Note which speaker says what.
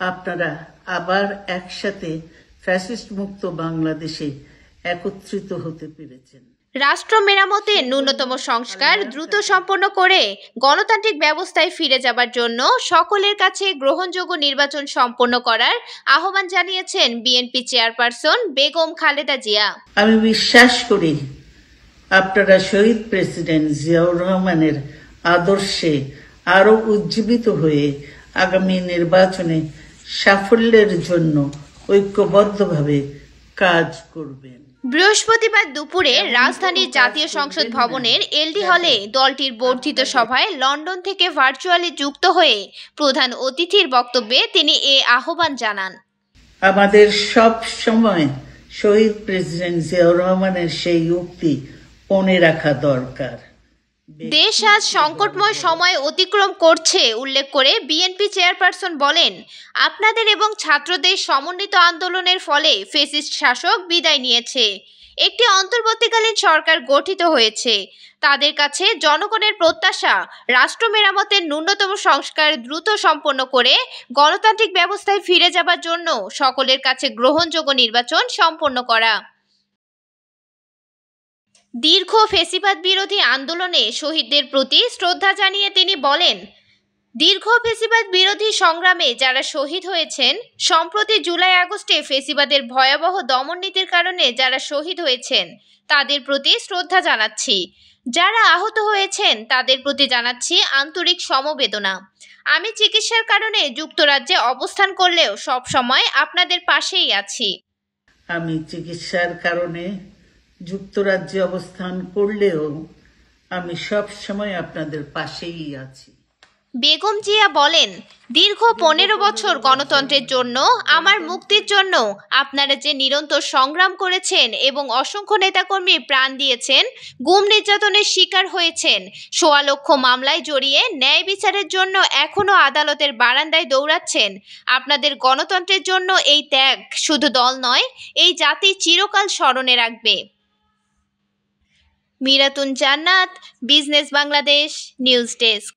Speaker 1: আপনারা আবার একসাথে ফ্যাসিস্ট মুক্ত বাংলাদেশে একত্রিত হতে পেরেছেন।
Speaker 2: রাষ্ট্র মেরামতে ন্যূনতম সংস্কার দ্রুত সম্পন্ন করে গণতান্ত্রিক ব্যবস্থায় ফিরে যাবার জন্য সকলের কাছে গ্রহণযোগ্য নির্বাচন সম্পন্ন করার আহ্বান জানিয়েছেন বিএনপি চেয়ারপারসন বেগম খালেদা জিয়া।
Speaker 1: আমি বিশ্বাস করি আপনারা শহীদ প্রেসিডেন্ট জিয়াউর রহমানের আদর্শে আরো উজ্জীবিত হয়ে আগামী নির্বাচনে সাফল্যের জন্য ঐক্যবদ্ধভাবে কাজ করবেন।
Speaker 2: বৃহস্পতিবার দুপুরে রাজধানীর জাতীয় সংসদ ভবনের এলডি হলে দলটির বর্ধিত সভায় লন্ডন থেকে ভার্চুয়ালি যুক্ত হয়ে প্রধান অতিথির বক্তব্যে তিনি এ আহ্বান জানান।
Speaker 1: আমাদের সব সময় শহীদ প্রেসিডেন্ট জিয়াউর রহমানের সেই উক্তি মনে রাখা দরকার।
Speaker 2: দেশ আজ সংকটময় সময় অতিক্রম করছে উল্লেখ করে বিএনপি চেয়ারপারসন বলেন, আপনাদের এবং ছাত্রদের সমন্বিত আন্দোলনের ফলে ফ্যাসিস্ট শাসক বিদায় নিয়েছে, একটি অন্তর্বর্তীকালীন সরকার গঠিত হয়েছে। তাদের কাছে জনগণের প্রত্যাশা রাষ্ট্র মেরামতের ন্যূনতম সংস্কার দ্রুত সম্পন্ন করে গণতান্ত্রিক ব্যবস্থায় ফিরে যাবার জন্য সকলের কাছে গ্রহণযোগ্য নির্বাচন সম্পন্ন করা। দীর্ঘ ফ্যাসিবাদ বিরোধী আন্দোলনে শহীদদের প্রতি শ্রদ্ধা জানিয়ে তিনি বলেন, দীর্ঘ ফ্যাসিবাদ বিরোধী সংগ্রামে যারা শহীদ হয়েছেন, সম্প্রতি জুলাই আগস্টে ফ্যাসিবাদের ভয়াবহ দমননীতির কারণে যারা শহীদ হয়েছেন তাদের প্রতি শ্রদ্ধা জানাচ্ছি। যারা আহত হয়েছেন তাদের প্রতি জানাচ্ছি আন্তরিক সমবেদনা। আমি চিকিৎসার কারণে যুক্তরাজ্যে অবস্থান করলেও সব সময় আপনাদের পাশেই আছি।
Speaker 1: আমি চিকিৎসার কারণে যুক্তরাজ্যে অবস্থান করলেও আমি সব সময় আপনাদের পাশেই আছি।
Speaker 2: বেগম জিয়া বলেন, দীর্ঘ 15 বছর গণতন্ত্রের জন্য, আমার মুক্তির জন্য আপনারা যে নিরন্তর সংগ্রাম করেছেন এবং অসংখ্য নেতাকর্মী প্রাণ দিয়েছেন, গুম নির্যাতনের শিকার হয়েছেন, 1.25 লক্ষ মামলায় জড়িয়ে ন্যায় বিচারের জন্য এখনো আদালতের বারান্দায় দৌড়াচ্ছেন। আপনাদের গণতন্ত্রের জন্য এই ত্যাগ শুধু দল নয়, এই জাতি চিরকাল স্মরণে রাখবে। মিরাতুন জান্নাত, বিজনেস বাংলাদেশ নিউজ ডেস্ক।